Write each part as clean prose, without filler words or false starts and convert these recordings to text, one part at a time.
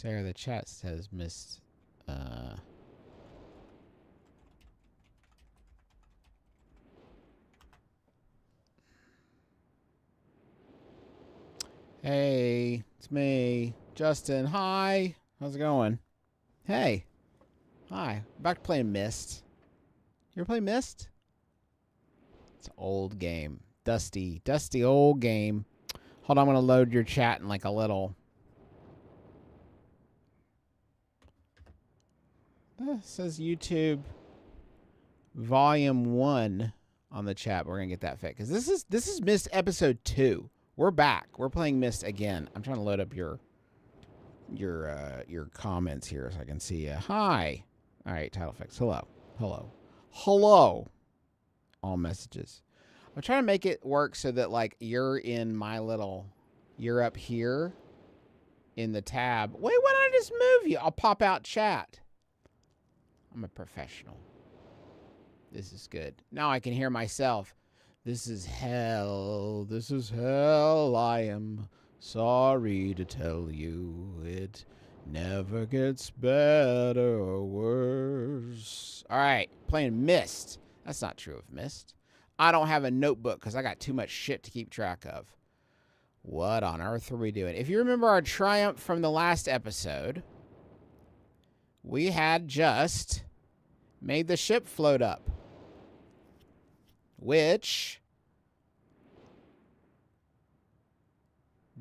Sarah, the chat says Myst. Hey, it's me, Justin. Hi. How's it going? Hey. Hi. Back to playing Myst. You ever play Myst? It's an old game. Dusty old game. Hold on, I'm going to load your chat in like a little. It says YouTube Volume 1 on the chat. We're going to get that fixed. Because this is Myst Episode 2. We're back. We're playing Myst again. I'm trying to load up your comments here so I can see you. Hi. All right, title fix. Hello. All messages. I'm trying to make it work so that like you're up here in the tab. Wait, why don't I just move you? I'll pop out chat. I'm a professional. This is good. Now I can hear myself. This is hell. This is hell. I am sorry to tell you it never gets better or worse. All right, playing Myst. That's not true of Myst. I don't have a notebook because I got too much shit to keep track of. What on earth are we doing? If you remember our triumph from the last episode, we had just made the ship float up. Which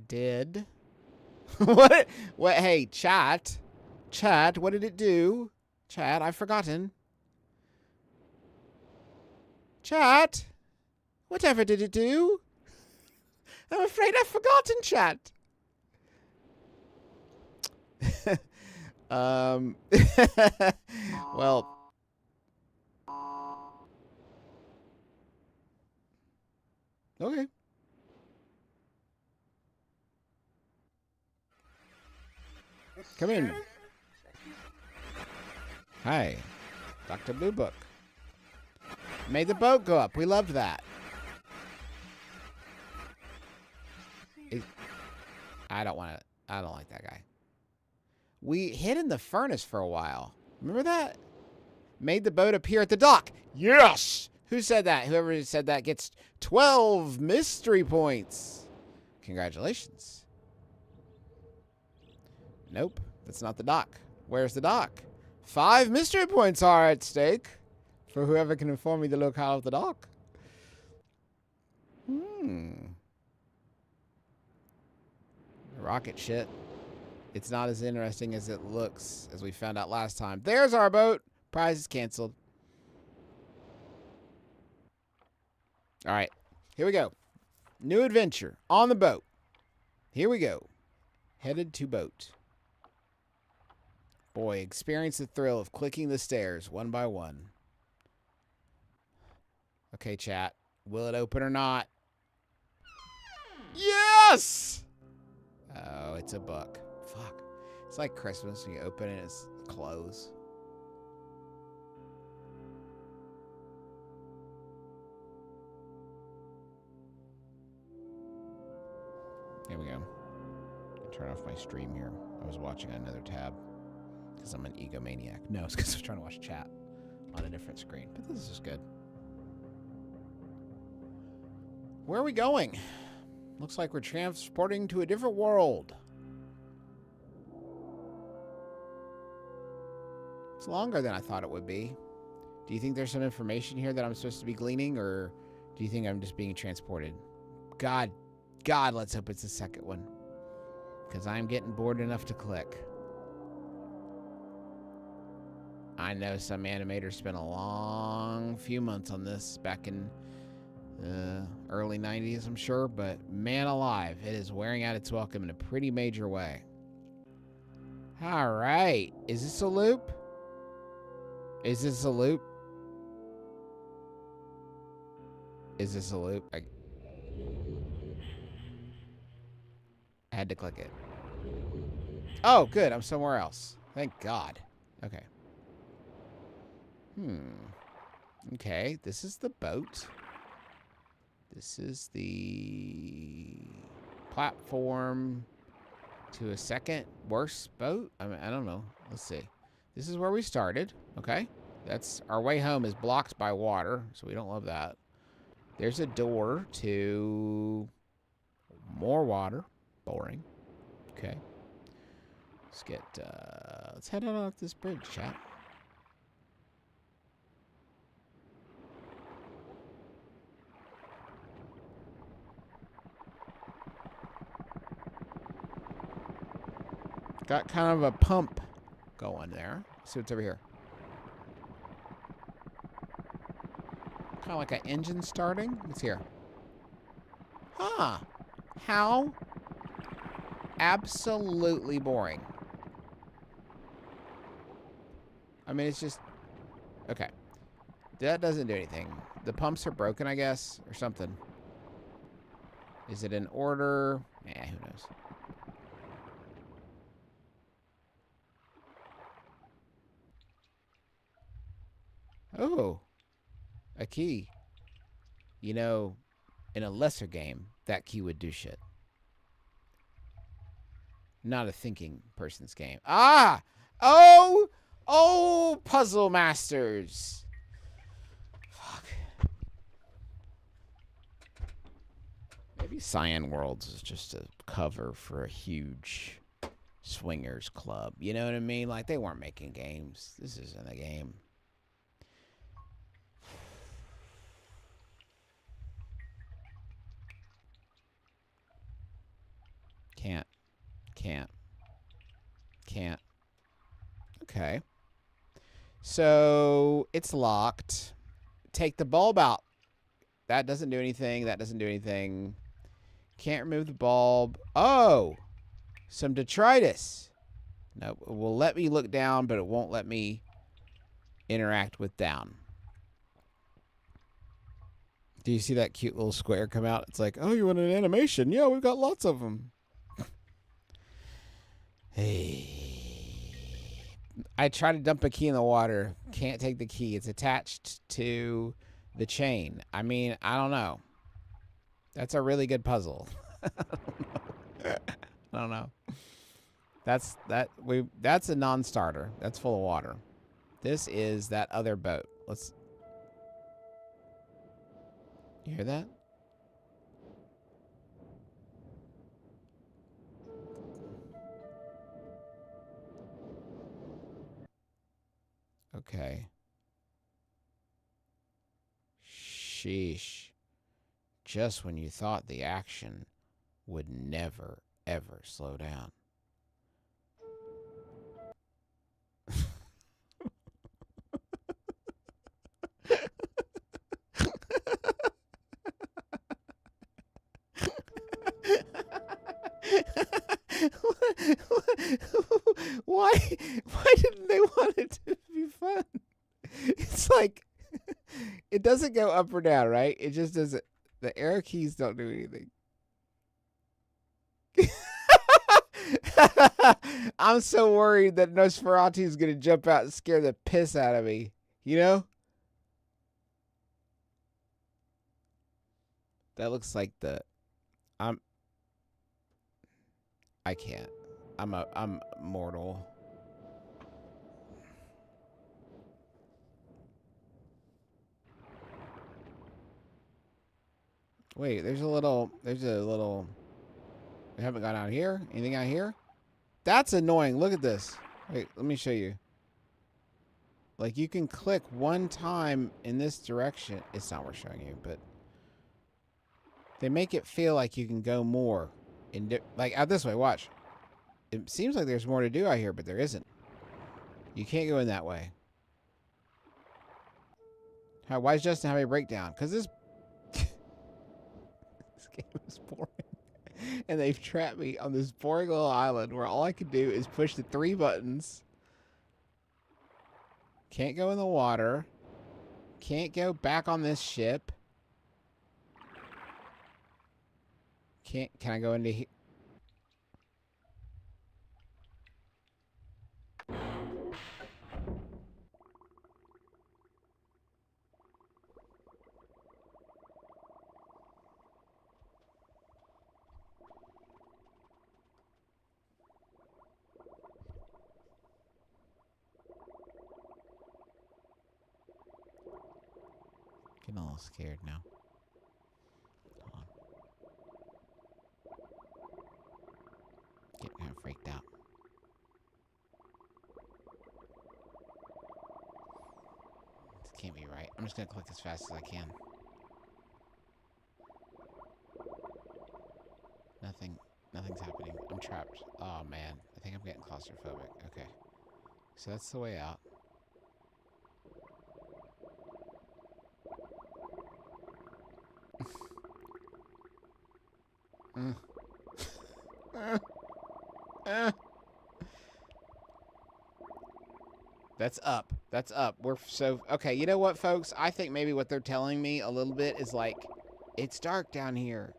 did what? Hey, chat, what did it do? Chat, I've forgotten. Chat, whatever did it do? I'm afraid I've forgotten, chat. Well. Okay. Come in. Hi. Dr. Blue Book. Made the boat go up. We loved that. I don't like that guy. We hid in the furnace for a while. Remember that? Made the boat appear at the dock. Yes! Who said that? Whoever said that gets 12 mystery points. Congratulations. Nope, that's not the dock. Where's the dock? 5 mystery points are at stake for whoever can inform me the locale of the dock. Rocket shit. It's not as interesting as it looks, as we found out last time. There's our boat. Prize is canceled. All right, here we go. New adventure on the boat. Here we go. Headed to boat. Boy, experience the thrill of clicking the stairs one by one. Okay, chat. Will it open or not? Yes! Oh, it's a book. Fuck. It's like Christmas when you open it, it's closed. Here we go. Turn off my stream here. I was watching another tab because I'm an egomaniac. No, it's because I was trying to watch chat on a different screen. But this is good. Where are we going? Looks like we're transporting to a different world. It's longer than I thought it would be. Do you think there's some information here that I'm supposed to be gleaning, or do you think I'm just being transported? God, let's hope it's the second one. Because I'm getting bored enough to click. I know some animators spent a long few months on this back in early 90s, I'm sure. But man alive, it is wearing out its welcome in a pretty major way. All right. Is this a loop? Is this a loop? Is this a loop? I had to click it. Oh, good. I'm somewhere else. Thank God. Okay. Okay. This is the boat. This is the platform. to a second worse boat? I mean, I don't know. Let's see. This is where we started. Okay. That's our way home is blocked by water, so we don't love that. There's a door to more water. Boring. Okay. Let's head on off this bridge, chat. Got kind of a pump going there. Let's see what's over here. Kind of like an engine starting. What's here? Huh. How absolutely boring. I mean, it's just... Okay. That doesn't do anything. The pumps are broken, I guess, or something. Is it in order? Eh, who knows. Oh. A key. You know, in a lesser game, that key would do shit. Not a thinking person's game. Ah! Oh! Oh, Puzzle Masters. Fuck. Maybe Cyan Worlds is just a cover for a huge swingers club. You know what I mean? Like, they weren't making games. This isn't a game. Can't. Okay. So, it's locked. Take the bulb out. That doesn't do anything. That doesn't do anything. Can't remove the bulb. Oh! Some detritus. No, it will let me look down, but it won't let me interact with down. Do you see that cute little square come out? It's like, oh, you want an animation? Yeah, we've got lots of them. Hey. I try to dump a key in the water. Can't take the key. It's attached to the chain. I mean, I don't know. That's a really good puzzle. I don't know. That's a non-starter. That's full of water. This is that other boat. Let's... You hear that? Okay. Sheesh. Just when you thought the action would never, ever slow down. Why didn't they want it to be fun? It's like it doesn't go up or down, right? It just doesn't. The arrow keys don't do anything. I'm so worried that Nosferatu is going to jump out and scare the piss out of me. You know? That looks like the... I can't. I'm mortal. Wait, there's a little... We haven't got out here? Anything out here? That's annoying. Look at this. Wait, let me show you. Like, you can click one time in this direction. It's not worth showing you, but... They make it feel like you can go more. Like, out this way, watch. It seems like there's more to do out here, but there isn't. You can't go in that way. Why does Justin have a breakdown? Because this... this game is boring. And they've trapped me on this boring little island where all I can do is push the 3 buttons. Can't go in the water. Can't go back on this ship. Can I go into here? all scared now. Hold on. Getting kind of freaked out. This can't be right. I'm just gonna click as fast as I can. Nothing's happening. I'm trapped. Oh man, I think I'm getting claustrophobic. Okay, so that's the way out. That's up. That's up. We're so... Okay, you know what, folks? I think maybe what they're telling me a little bit is like, it's dark down here.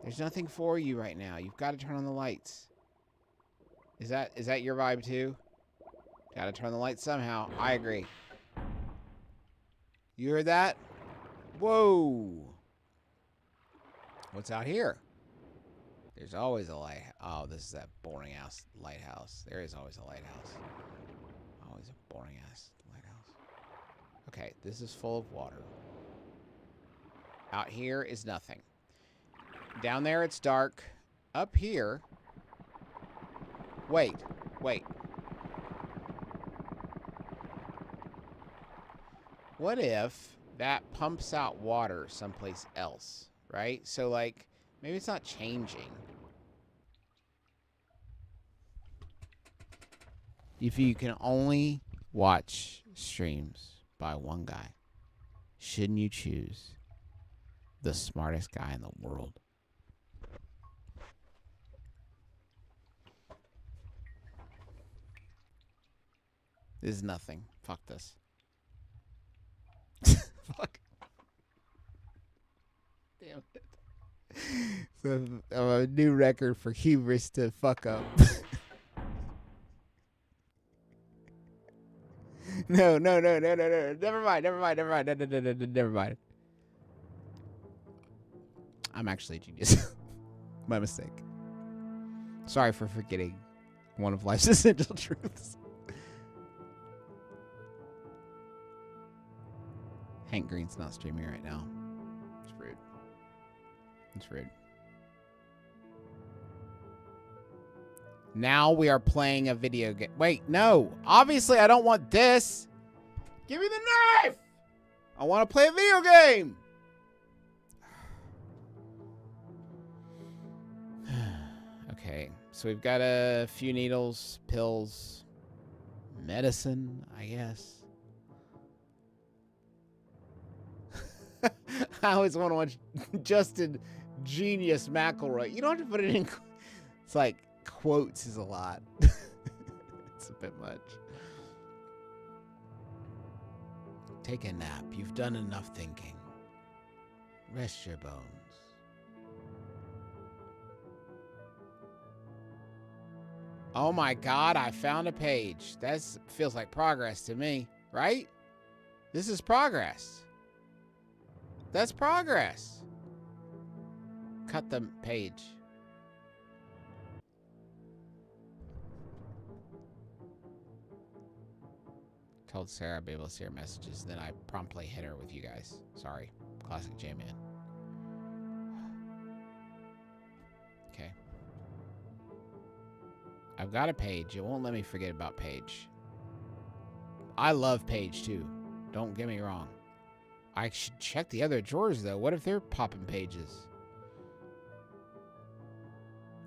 There's nothing for you right now. You've got to turn on the lights. Is that your vibe too? Got to turn the lights somehow. I agree. You heard that? Whoa. What's out here? There's always a light. Oh, this is that boring ass lighthouse. There is always a lighthouse. Always a boring ass lighthouse. Okay, this is full of water. Out here is nothing. Down there it's dark. Up here. Wait. What if that pumps out water someplace else, right? So like, maybe it's not changing. If you can only watch streams by one guy, shouldn't you choose the smartest guy in the world? This is nothing. Fuck this. Fuck. Damn it. So, a new record for hubris to fuck up. No. Never mind. I'm actually a genius. My mistake. Sorry for forgetting one of life's essential truths. Hank Green's not streaming right now. It's rude. It's rude. Now we are playing a video game. Wait, no. Obviously, I don't want this. Give me the knife. I want to play a video game. Okay, so we've got a few needles, pills, medicine, I guess. I always want to watch Justin Genius McElroy. You don't have to put it in. It's like quotes is a lot. It's a bit much. Take a nap. You've done enough thinking. Rest your bones. Oh my God, I found a page. That feels like progress to me, right? This is progress. That's progress. Cut the page. Told Sarah I'd be able to see her messages, then I promptly hit her with you guys. Sorry. Classic J-Man. Okay. I've got a page. It won't let me forget about page. I love page too. Don't get me wrong. I should check the other drawers though. What if they're popping pages?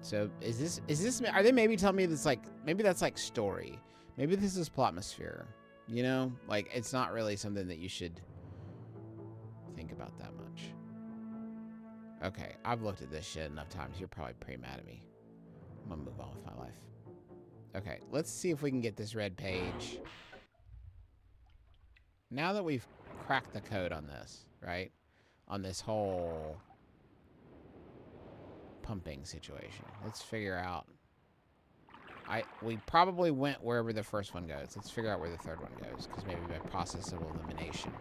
So is this are they maybe telling me this like maybe that's like story. Maybe this is plotmosphere. You know? Like it's not really something that you should think about that much. Okay, I've looked at this shit enough times. You're probably pretty mad at me. I'm gonna move on with my life. Okay, let's see if we can get this red page. Now that we've cracked the code on this, right? On this whole pumping situation. Let's figure out. We probably went wherever the first one goes. Let's figure out where the third one goes, because maybe by process of elimination.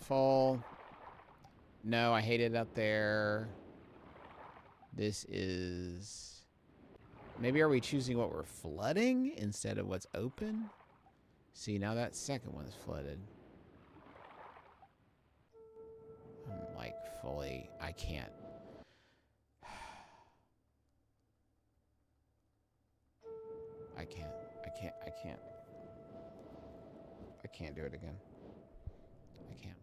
Full. No, I hate it up there. This is... Maybe are we choosing what we're flooding instead of what's open? See, now that second one's flooded. I'm like fully, I can't. I can't do it again. I can't.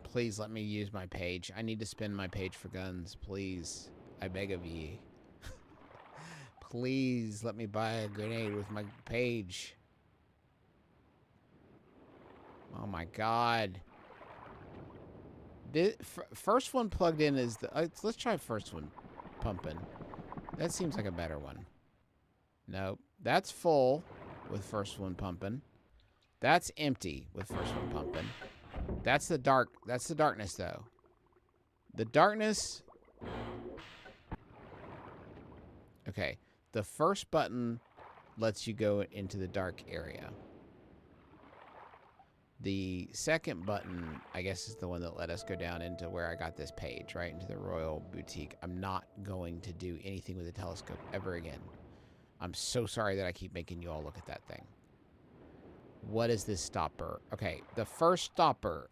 Please let me use my page. I need to spend my page for guns. Please. I beg of ye. Please let me buy a grenade with my page. Oh my god. This, first one plugged in is the... let's try first one pumping. That seems like a better one. Nope. That's full with first one pumping. That's empty with first one pumping. That's the darkness though. The darkness. Okay. The first button lets you go into the dark area. The second button, I guess, is the one that let us go down into where I got this page, right? Into the Royal Boutique. I'm not going to do anything with the telescope ever again. I'm so sorry that I keep making you all look at that thing. What is this stopper? Okay, the first stopper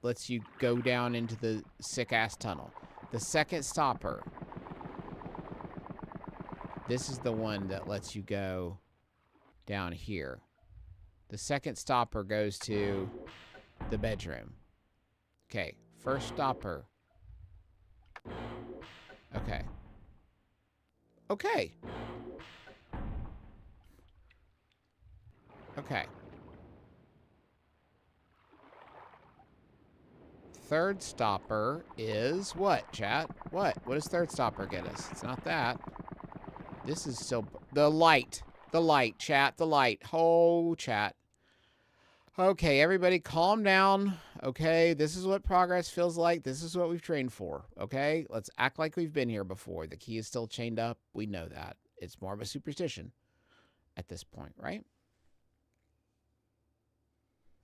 lets you go down into the sick-ass tunnel. The second stopper, this is the one that lets you go down here. The second stopper goes to the bedroom. Okay, first stopper. Okay. Okay. Okay. Third stopper is what, chat? What? What does third stopper get us? It's not that. This is still... The light. The light, chat. The light. Oh, chat. Okay, everybody calm down. Okay, this is what progress feels like. This is what we've trained for. Okay? Let's act like we've been here before. The key is still chained up. We know that. It's more of a superstition at this point, right?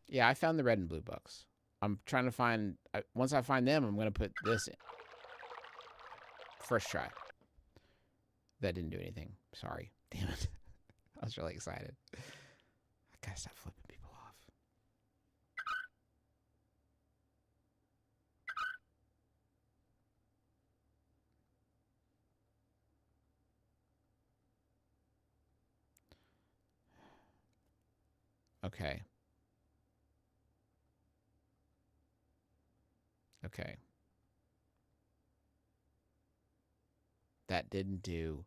Yeah, I found the red and blue books. I'm trying to find... once I find them, I'm going to put this in. First try. That didn't do anything. Sorry. Damn it. I was really excited. I gotta stop flipping people off. Okay. Okay. That didn't do...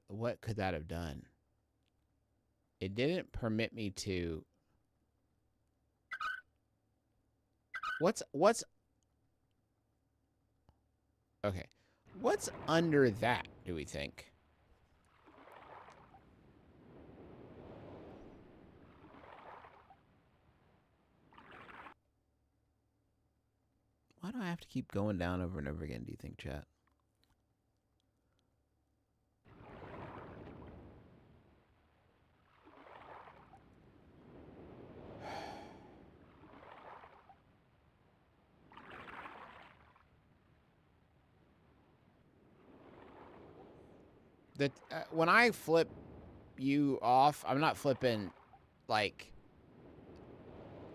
What could that have done? It didn't permit me to... What's... Okay. What's under that, do we think? Why do I have to keep going down over and over again, do you think, chat? When I flip you off, I'm not flipping, like,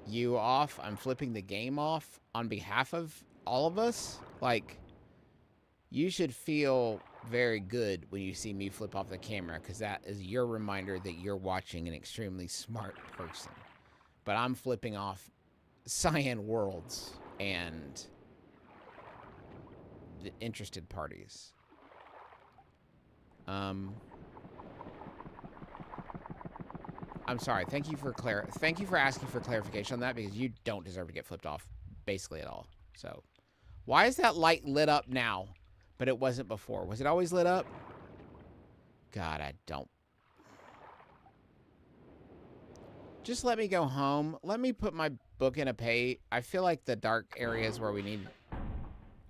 you off. I'm flipping the game off on behalf of all of us. Like, you should feel very good when you see me flip off the camera, because that is your reminder that you're watching an extremely smart person. But I'm flipping off cyan worlds and the interested parties. I'm sorry. Thank you for asking for clarification on that, because you don't deserve to get flipped off basically at all. So, why is that light lit up now, but it wasn't before? Was it always lit up? God, I don't. Just let me go home. Let me put my book in a page. I feel like the dark areas where we need...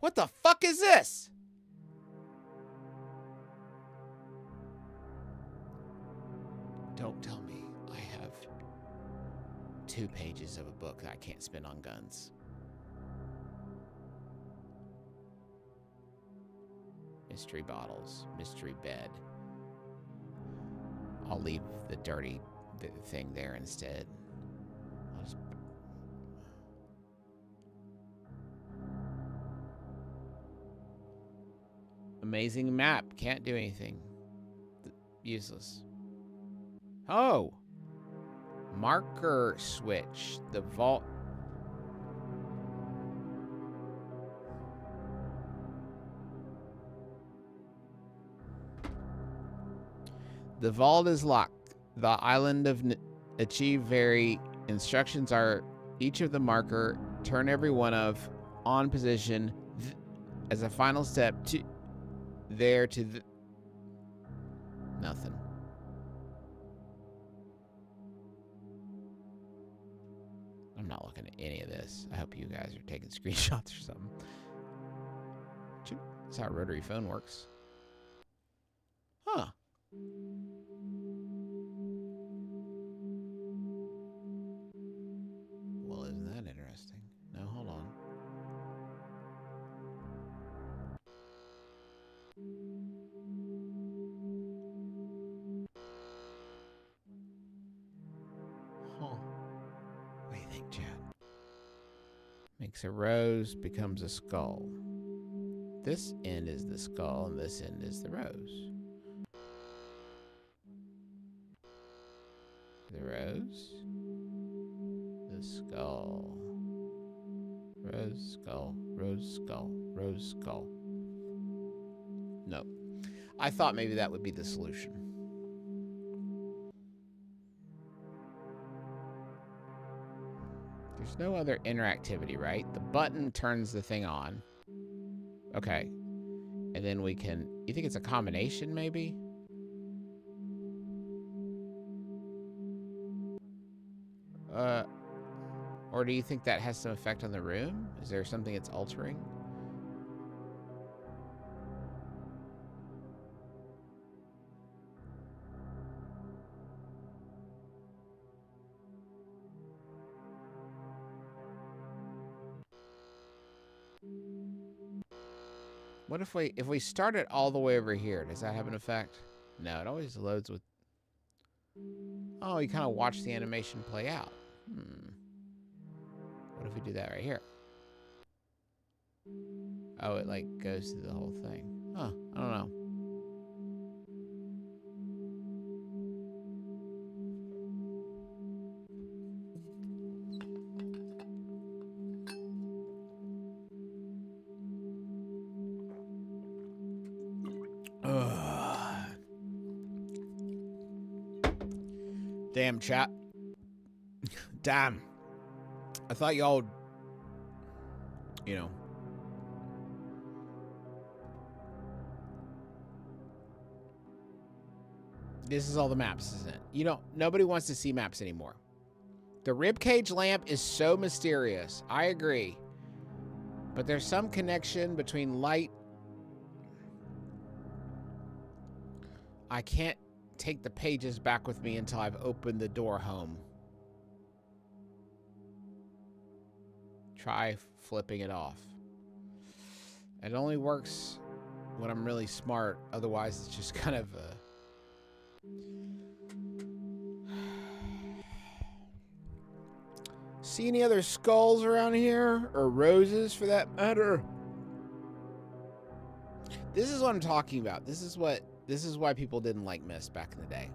What the fuck is this? Don't tell me I have 2 pages of a book that I can't spend on guns. Mystery bottles. Mystery bed. I'll leave the dirty thing there instead. I'll just... Amazing map. Can't do anything. Useless. Oh! Marker switch. The vault. The vault is locked. The island of achieve vary. Instructions are each of the marker. Turn every one of on position as a final step to there to the nothing. I'm not looking at any of this. I hope you guys are taking screenshots or something. That's how a rotary phone works. Huh. Well, isn't that interesting? No, hold on. Huh. What do you think, Chad? Makes a rose, becomes a skull. This end is the skull, and this end is the rose. The rose. The skull. Rose, skull, rose, skull, rose, skull. Nope. I thought maybe that would be the solution. There's no other interactivity, right? The button turns the thing on. Okay. And then we can... You think it's a combination, maybe? Or do you think that has some effect on the room? Is there something it's altering? What if we start it all the way over here? Does that have an effect? No, it always loads with... Oh, you kind of watch the animation play out. What if we do that right here? Oh, it like goes through the whole thing. Huh, I don't know. Damn, chat. Damn. I thought y'all, you know. This is all the maps, isn't it? You don't, nobody wants to see maps anymore. The ribcage lamp is so mysterious. I agree. But there's some connection between light. I can't take the pages back with me until I've opened the door home. Try flipping it off. It only works when I'm really smart. Otherwise, it's just kind of a... See any other skulls around here? Or roses, for that matter? This is what I'm talking about. This is why people didn't like Myst back in the day.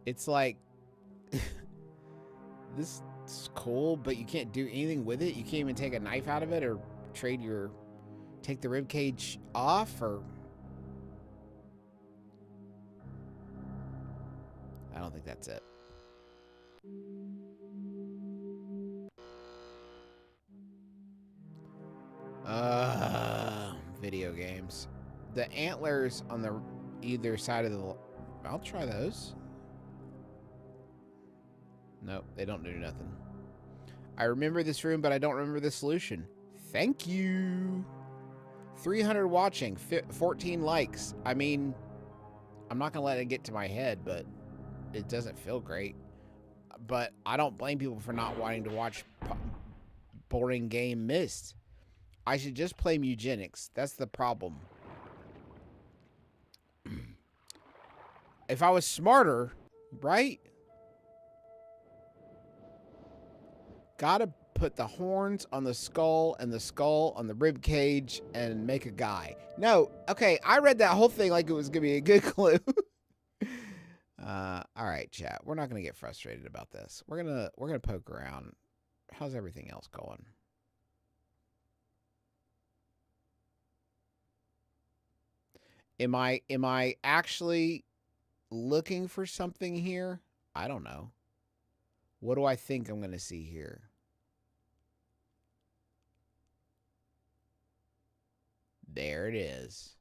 It's like... This is cool, but you can't do anything with it. You can't even take a knife out of it or take the rib cage off, or... I don't think that's it. Video games. The antlers on the either side of the... I'll try those. Nope, they don't do nothing. I remember this room, but I don't remember the solution. Thank you. 300 watching, 14 likes. I mean, I'm not going to let it get to my head, but it doesn't feel great. But I don't blame people for not wanting to watch boring game Myst. I should just play eugenics. That's the problem. If I was smarter, right? Gotta put the horns on the skull and the skull on the rib cage and make a guy. No, okay, I read that whole thing like it was gonna be a good clue. All right, chat. We're not gonna get frustrated about this. We're gonna poke around. How's everything else going? Am I actually looking for something here? I don't know. What do I think I'm gonna see here? There it is.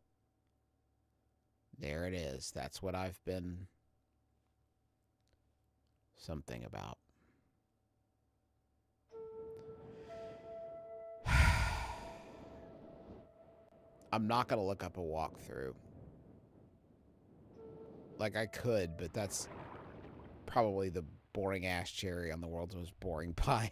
There it is. That's what I've been something about. I'm not going to look up a walkthrough. Like I could, but that's probably the boring ass cherry on the world's most boring pie.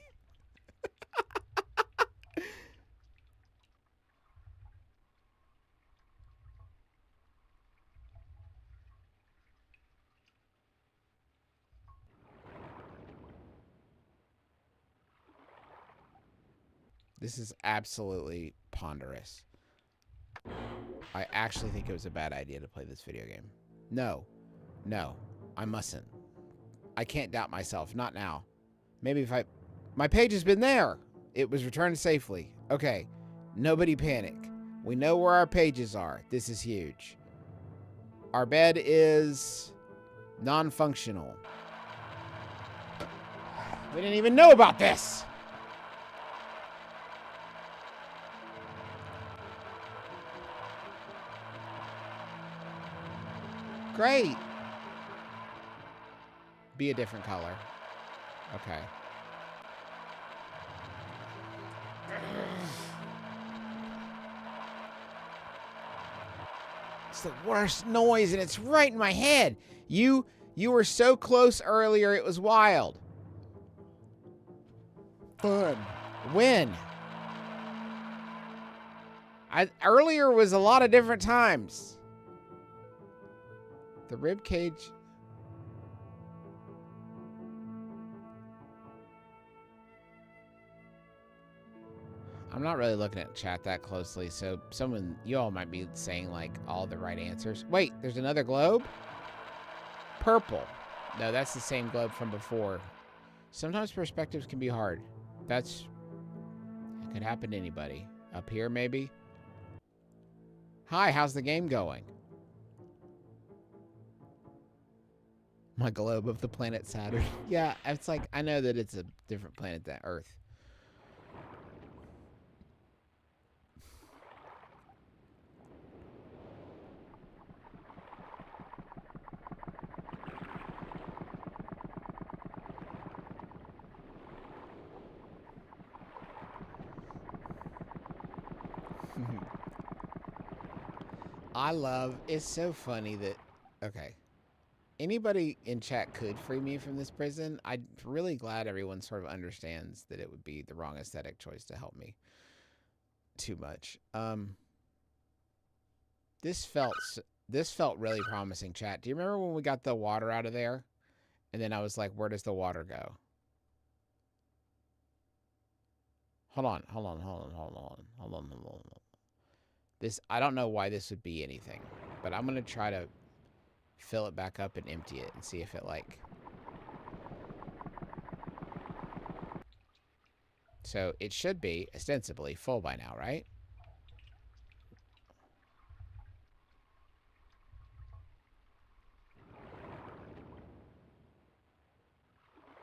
This is absolutely ponderous. I actually think it was a bad idea to play this video game. No. No. I mustn't. I can't doubt myself. Not now. Maybe if I... My page has been there. It was returned safely. Okay. Nobody panic. We know where our pages are. This is huge. Our bed is non-functional. We didn't even know about this. Great. Be a different color. Okay. It's the worst noise and it's right in my head. You were so close earlier, it was wild. Fun. When? Earlier was a lot of different times. The rib cage. I'm not really looking at chat that closely, so you all might be saying like all the right answers. Wait, there's another globe? Purple. No, that's the same globe from before. Sometimes perspectives can be hard. It could happen to anybody. Up here, maybe? Hi, how's the game going? My globe of the planet Saturn. Yeah, it's like, I know that it's a different planet than Earth. It's so funny that, okay. Anybody in chat could free me from this prison. I'm really glad everyone sort of understands that it would be the wrong aesthetic choice to help me too much. This felt really promising, chat. Do you remember when we got the water out of there? And then I was like, where does the water go? Hold on. I don't know why this would be anything, but I'm going to try to fill it back up and empty it and see if it like... So it should be ostensibly full by now, right?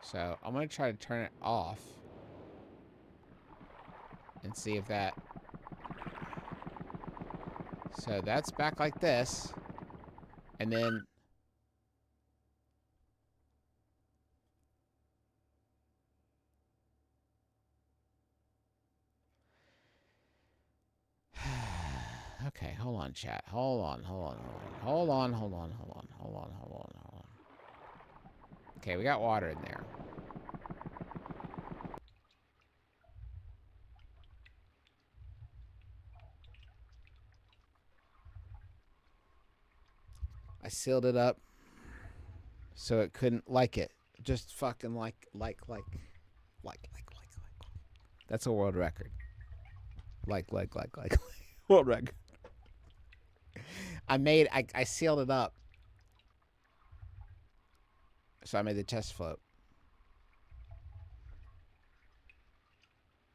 So I'm going to try to turn it off and see if that... So that's back like this. And then... Okay, hold on, chat. Hold on. Okay, we got water in there. sealed it up so it couldn't like it. Just fucking like. That's a world record. Like. World record. I sealed it up. So I made the chest float.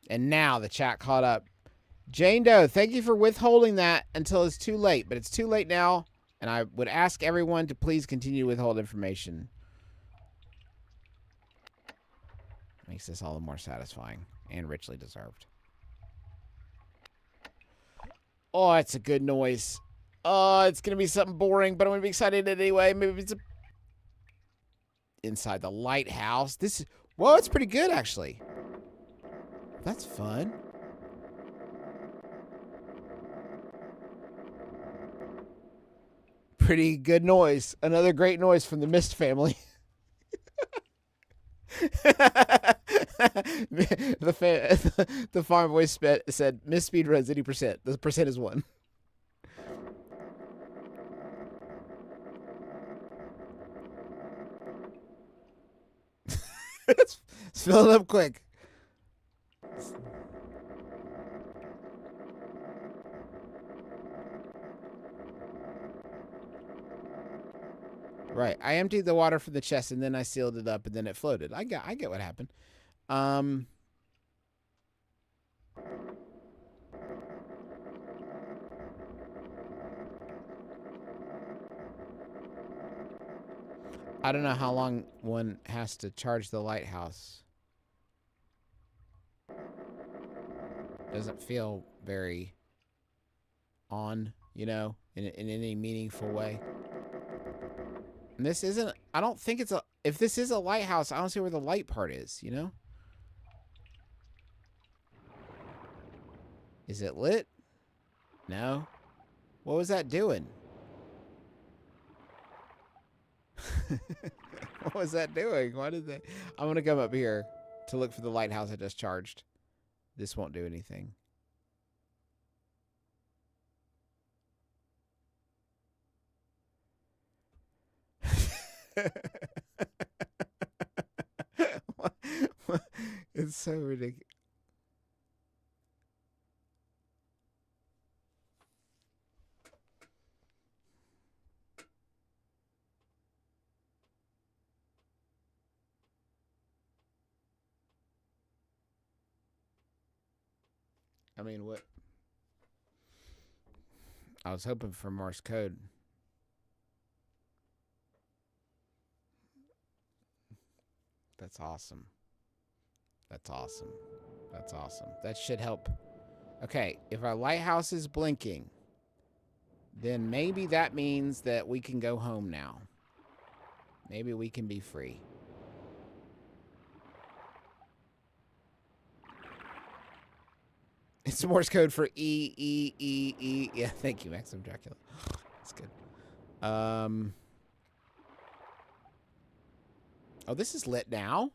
And now the chat caught up. Jane Doe, thank you for withholding that until it's too late. But it's too late now. And I would ask everyone to please continue to withhold information. Makes this all the more satisfying and richly deserved. Oh, it's a good noise. Oh, it's going to be something boring, but I'm going to be excited anyway. Maybe it's inside the lighthouse. This is... Whoa, it's pretty good, actually. That's fun. Pretty good noise. Another great noise from the Myst family. The farm voice said Myst speed runs 80%. The percent is 1. Let's fill it up quick. Right. I emptied the water from the chest and then I sealed it up and then it floated. I get what happened. I don't know how long one has to charge the lighthouse. Doesn't feel very on, you know, in any meaningful way. And this isn't, I don't think it's a, if this is a lighthouse, I don't see where the light part is, you know? Is it lit? No. What was that doing? What was that doing? Why did they? I'm going to come up here to look for the lighthouse I just charged. This won't do anything. It's so ridiculous. I mean, what? I was hoping for Morse code. That's awesome. That's awesome. That's awesome. That should help. Okay, if our lighthouse is blinking, then maybe that means that we can go home now. Maybe we can be free. It's Morse code for E, E, E, E. Yeah, thank you, Maxim Dracula. That's good. Oh, this is lit now?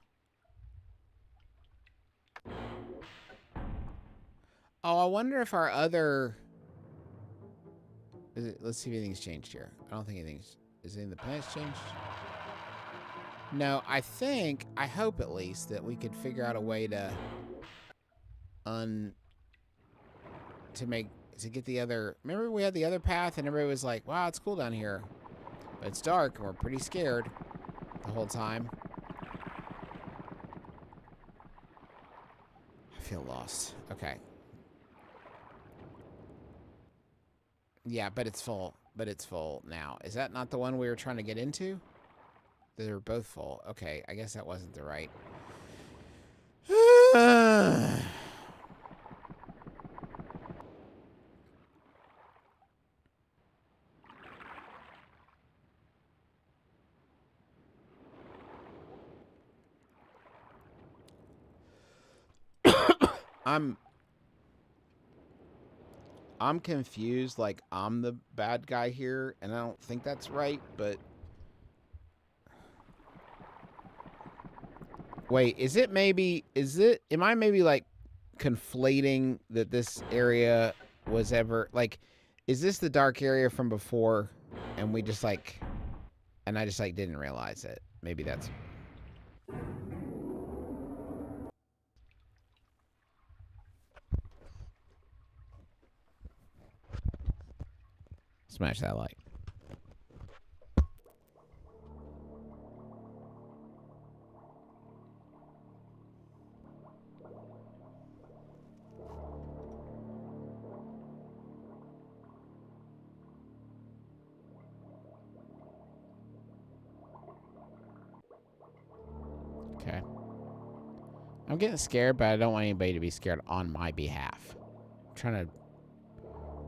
Oh, I wonder if our other... Let's see if anything's changed here. I don't think anything's... Is anything the planet's changed? No, I hope at least, that we could figure out a way to... To get the other... Remember we had the other path and everybody was like, wow, it's cool down here. But it's dark and we're pretty scared the whole time. I feel lost. Okay. Yeah, but it's full. But it's full now. Is that not the one we were trying to get into? They're both full. Okay, I guess that wasn't the right... I'm confused, like I'm the bad guy here, and I don't think that's right, but... Wait, am I maybe, like, conflating that this area was ever, like, is this the dark area from before, and we just, like, And I just like didn't realize it. Maybe that's... Smash that light. Okay. I'm getting scared, but I don't want anybody to be scared on my behalf. I'm trying to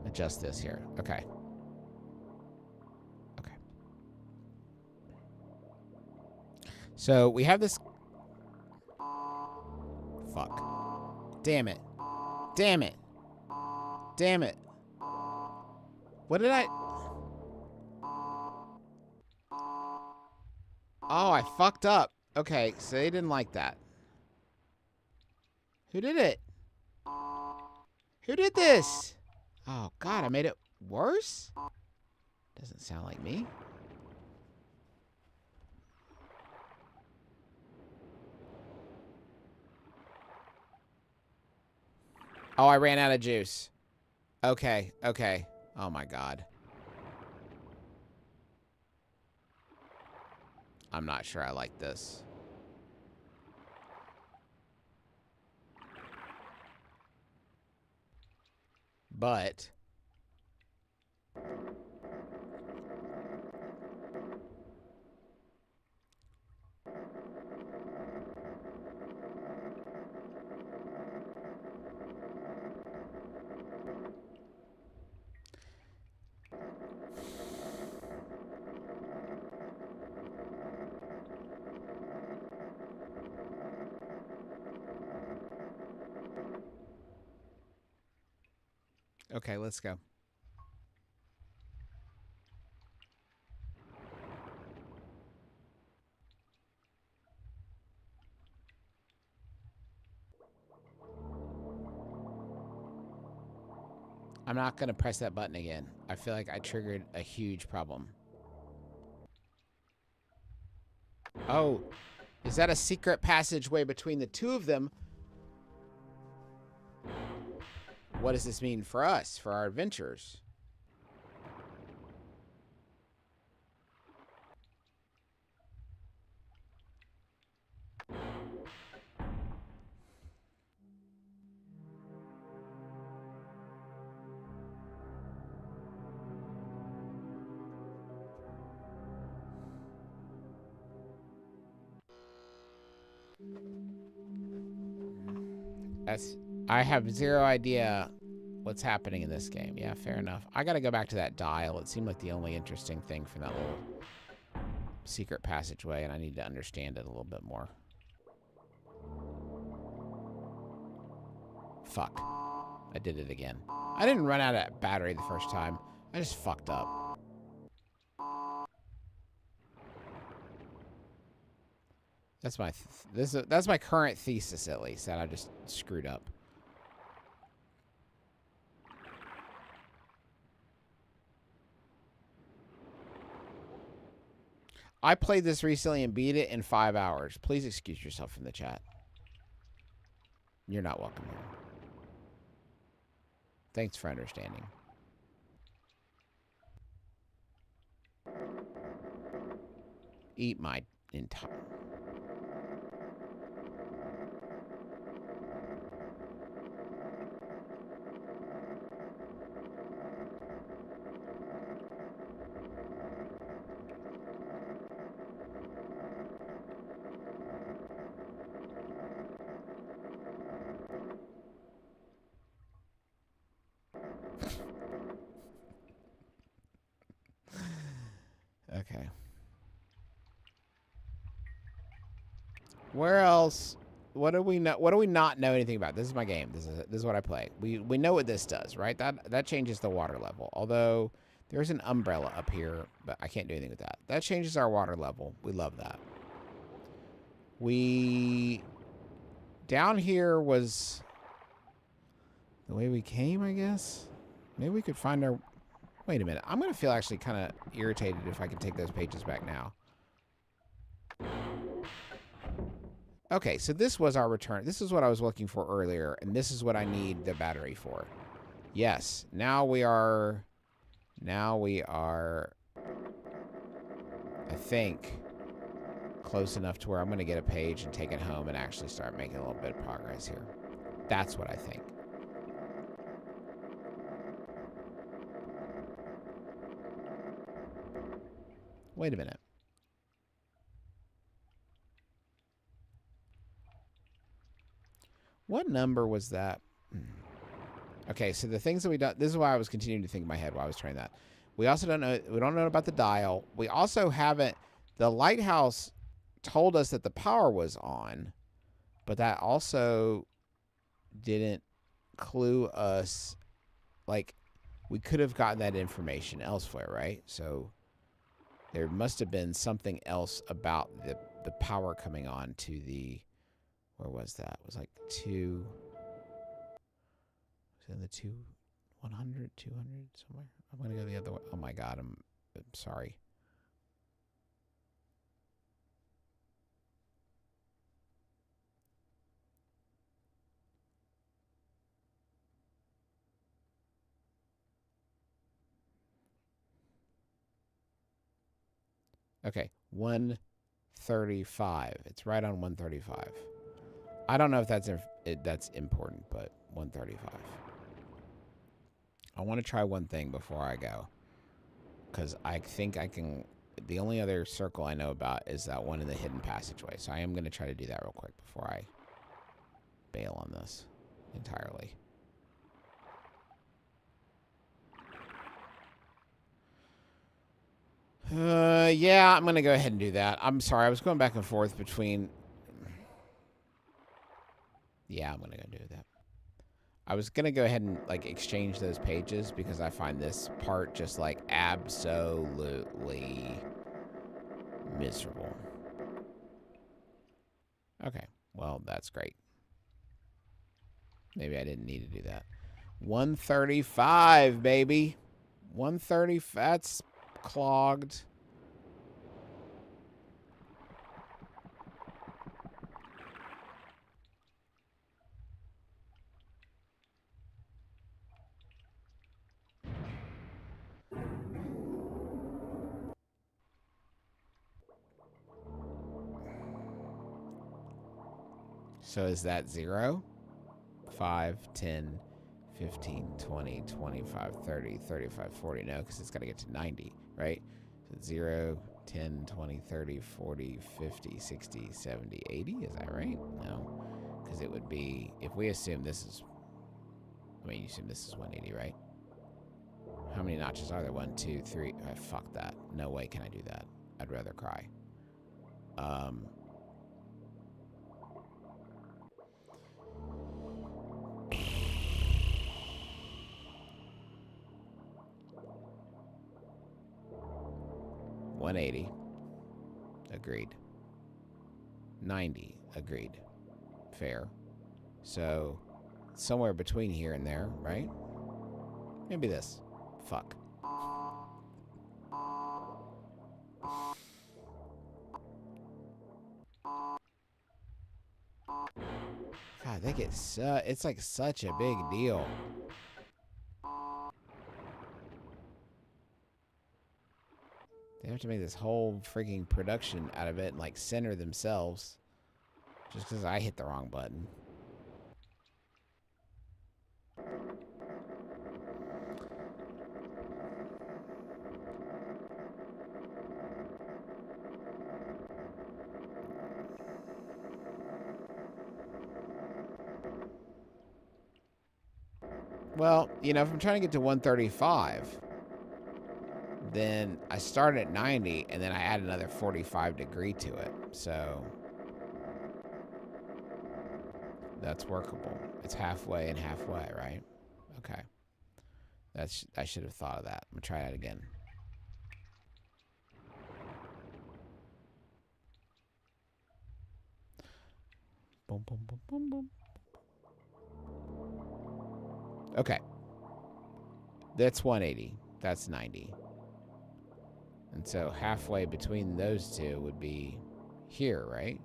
adjust this here. Okay. Okay. So we have this... Fuck. Damn it. Damn it. Damn it. What did I... Oh, I fucked up. Okay, so they didn't like that. Who did it? Who did this? Oh, God, I made it worse? Doesn't sound like me. Oh, I ran out of juice. Okay, okay. Oh, my God. I'm not sure I like this. But... Okay, let's go. I'm not going to press that button again. I feel like I triggered a huge problem. Oh, is that a secret passageway between the two of them? What does this mean for us, for our adventures? I have zero idea what's happening in this game. Yeah, fair enough. I gotta go back to that dial. It seemed like the only interesting thing from that little secret passageway, and I need to understand it a little bit more. Fuck. I did it again. I didn't run out of battery the first time. I just fucked up. That's my that's my current thesis, at least, that I just screwed up. I played this recently and beat it in 5 hours. Please excuse yourself from the chat. You're not welcome here. Thanks for understanding. Eat my entire... Okay. Where else? What do we know? What do we not know anything about? This is my game. This is what I play. We know what this does, right? That changes the water level. Although there's an umbrella up here, but I can't do anything with that. That changes our water level. We love that. Down here was the way we came, I guess. Maybe we could find our... Wait a minute. I'm going to feel actually kind of irritated if I can take those pages back now. Okay, so this was our return. This is what I was looking for earlier, and this is what I need the battery for. Yes. Now we are, I think, close enough to where I'm going to get a page and take it home and actually start making a little bit of progress here. That's what I think. Wait a minute. What number was that? Okay, so the things that we done, this is why I was continuing to think in my head while I was trying that. We also don't know about the dial. We also haven't, the lighthouse told us that the power was on, but that also didn't clue us, like, we could have gotten that information elsewhere, right? So there must have been something else about the power coming on to the, where was that? It was like 2, was it in the 100, 200, somewhere? I'm going to go the other way. Oh my God, I'm sorry. Okay, 135. It's right on 135. I don't know if that's important, but 135. I want to try one thing before I go, because I think I can. The only other circle I know about is that one in the hidden passageway. So I am going to try to do that real quick before I bail on this entirely. Yeah, I'm going to go ahead and do that. I'm sorry. I was going back and forth between... Yeah, I'm going to go do that. I was going to go ahead and, like, exchange those pages because I find this part just, like, absolutely miserable. Okay. Well, that's great. Maybe I didn't need to do that. 135, baby. 130. That's clogged. So is that 0? 5, 10, 15, 20, 25, 30, 35, 40. No, because it's got to get to 90, right? So 0, 10, 20, 30, 40, 50, 60, 70, 80. Is that right? No. Because it would be, if we assume this is, I mean, you assume this is 180, right? How many notches are there? 1, 2, 3. Oh, fuck that. No way can I do that. I'd rather cry. 180. Agreed. 90. Agreed. Fair. So, somewhere between here and there, right? Maybe this. Fuck. God, they get it's like such a big deal. They have to make this whole freaking production out of it and like center themselves just because I hit the wrong button. Well, you know, if I'm trying to get to 135, then I start at 90 and then I add another 45 degree to it. So that's workable. It's halfway and halfway, right? Okay. I should have thought of that. I'm gonna try that again. Boom, boom, boom, boom, boom. Okay. That's 180. That's 90. And so halfway between those two would be here, right?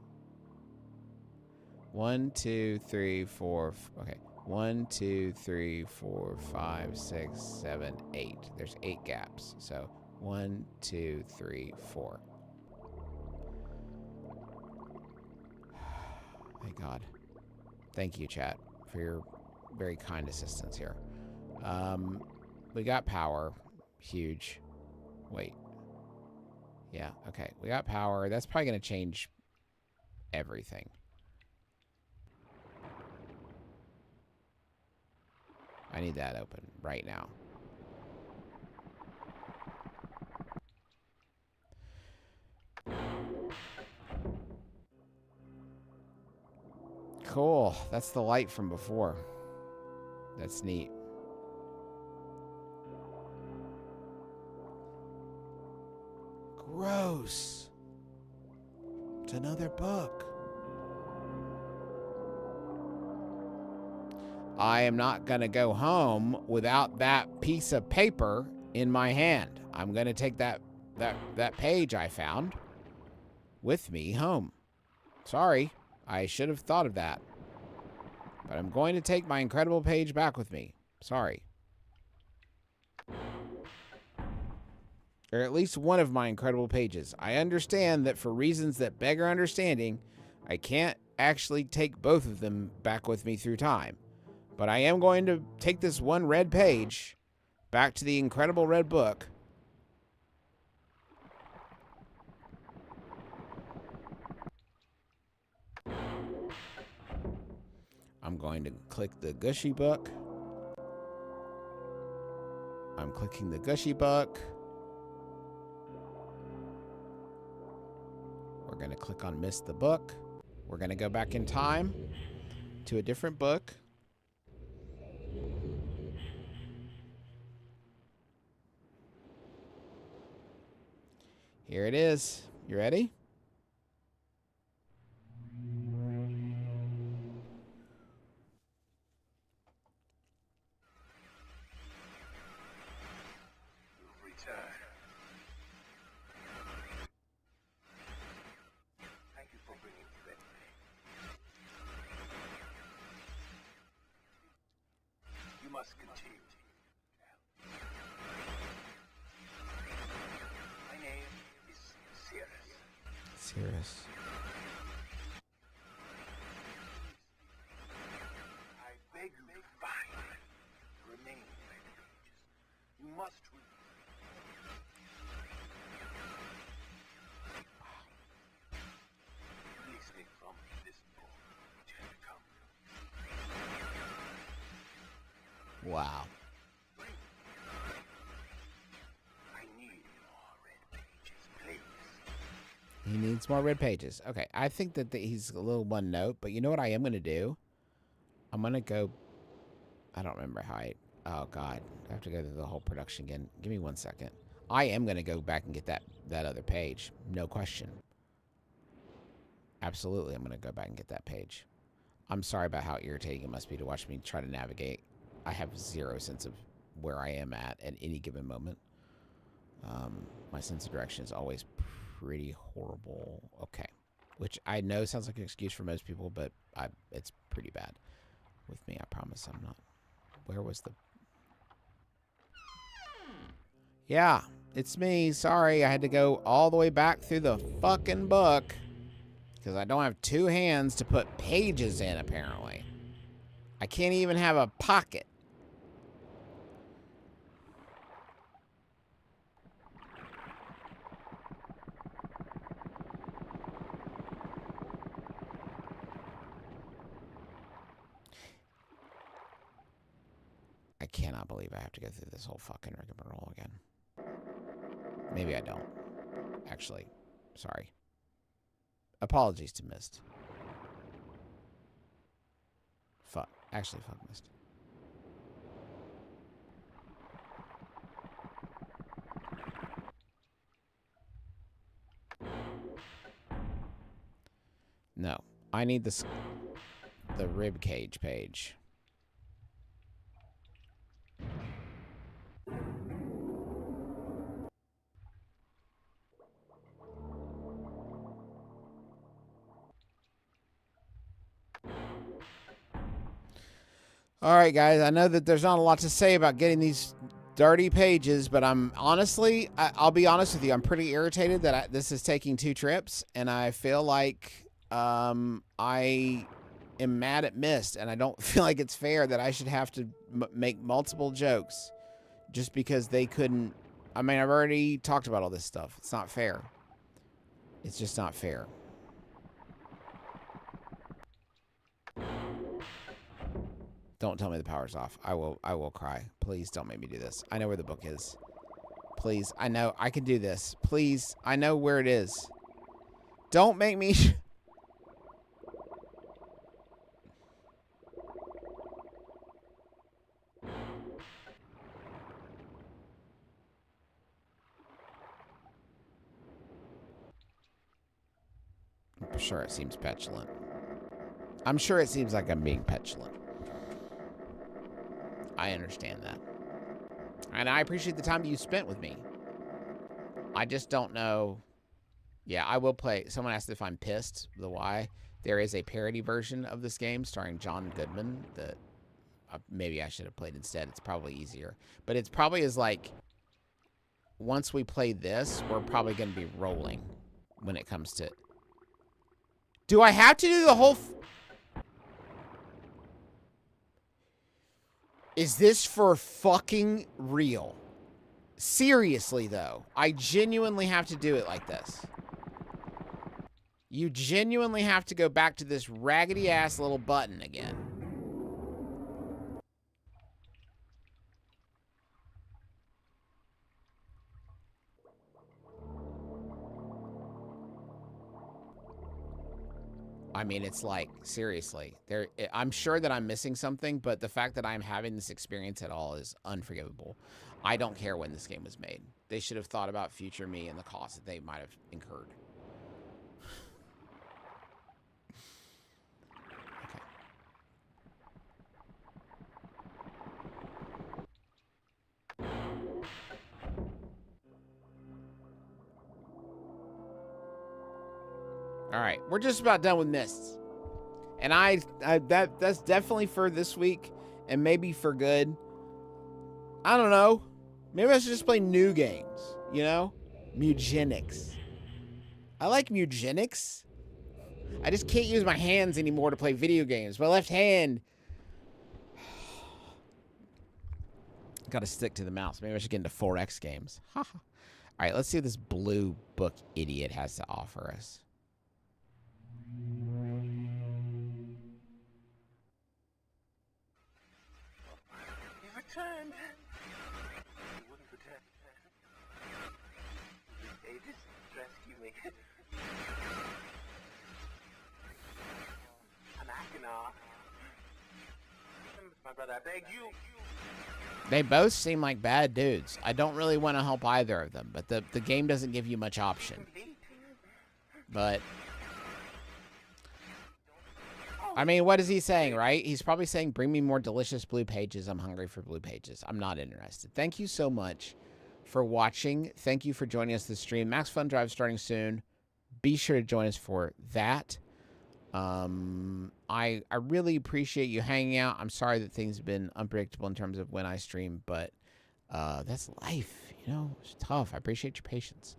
1, 2, 3, 4. Okay. 1, 2, 3, 4, 5, 6, 7, 8. There's 8 gaps. So 1, 2, 3, 4. Thank God. Thank you, chat, for your very kind assistance here. We got power. Huge. Wait. Yeah, okay. We got power. That's probably going to change everything. I need that open right now. Cool. That's the light from before. That's neat. Gross. It's another book. I am not going to go home without that piece of paper in my hand. I'm going to take that page I found with me home. Sorry, I should have thought of that. But I'm going to take my incredible page back with me. Sorry. Or at least one of my incredible pages. I understand that for reasons that beggar understanding, I can't actually take both of them back with me through time. But I am going to take this one red page back to the incredible red book. I'm going to click the gushy book. I'm clicking the gushy book. We're going to click on Myst the book. We're going to go back in time to a different book. Here it is. You ready? Must continue. My name is Cirrus. I beg you to find the remaining red pages. You must read. Listening from this book, which has become. Wow. I need more red pages, please. He needs more red pages. Okay, I think that he's a little one note, but you know what I am going to do? I'm going to go... I don't remember how I... Oh, God. I have to go through the whole production again. Give me 1 second. I am going to go back and get that other page. No question. Absolutely, I'm going to go back and get that page. I'm sorry about how irritating it must be to watch me try to navigate. I have zero sense of where I am at any given moment. My sense of direction is always pretty horrible. Okay. Which I know sounds like an excuse for most people, but it's pretty bad with me. I promise I'm not. Where was the... Yeah, it's me. Sorry, I had to go all the way back through the fucking book because I don't have 2 hands to put pages in, apparently. I can't even have a pocket. I cannot believe I have to go through this whole fucking rigmarole again. Maybe I don't. Actually, sorry. Apologies to Myst. Fuck. Actually, fuck Myst. No. I need the rib cage page. All right, guys. I know that there's not a lot to say about getting these dirty pages, but I'm honestly, I'll be honest with you. I'm pretty irritated that this is taking 2 trips, and I feel like I am mad at Myst, and I don't feel like it's fair that I should have to make multiple jokes just because they couldn't. I mean, I've already talked about all this stuff. It's not fair. It's just not fair. Don't tell me the power's off. I will cry. Please don't make me do this. I know where the book is. Please. I know. I can do this. Please. I know where it is. Don't make me... I'm sure it seems petulant. I'm sure it seems like I'm being petulant. I understand that. And I appreciate the time that you spent with me. I just don't know. Yeah, I will play. Someone asked if I'm pissed. The why. There is a parody version of this game starring John Goodman that maybe I should have played instead. It's probably easier. But it's probably is like, once we play this, we're probably going to be rolling when it comes to... Do I have to do the whole... Is this for fucking real? Seriously, though. I genuinely have to do it like this. You genuinely have to go back to this raggedy-ass little button again. I mean, it's like, seriously. I'm sure that I'm missing something, but the fact that I'm having this experience at all is unforgivable. I don't care when this game was made. They should have thought about future me and the cost that they might have incurred. Okay. All right, we're just about done with Myst. And that's definitely for this week and maybe for good. I don't know. Maybe I should just play new games, you know? Mugenics. I like Mugenics. I just can't use my hands anymore to play video games. My left hand. Gotta stick to the mouse. Maybe I should get into 4X games. All right, let's see what this blue book idiot has to offer us. You returned. You wouldn't return. They just rescue me. I'm acting off. My brother, I beg you. They both seem like bad dudes. I don't really want to help either of them, but the game doesn't give you much option. But... I mean, what is he saying, right? He's probably saying, bring me more delicious blue pages. I'm hungry for blue pages. I'm not interested. Thank you so much for watching. Thank you for joining us this stream. Max Fun Drive starting soon. Be sure to join us for that. I really appreciate you hanging out. I'm sorry that things have been unpredictable in terms of when I stream, but that's life, you know? It's tough. I appreciate your patience.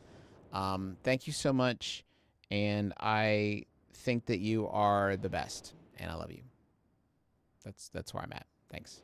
Thank you so much, and I think that you are the best. And I love you. That's where I'm at. Thanks.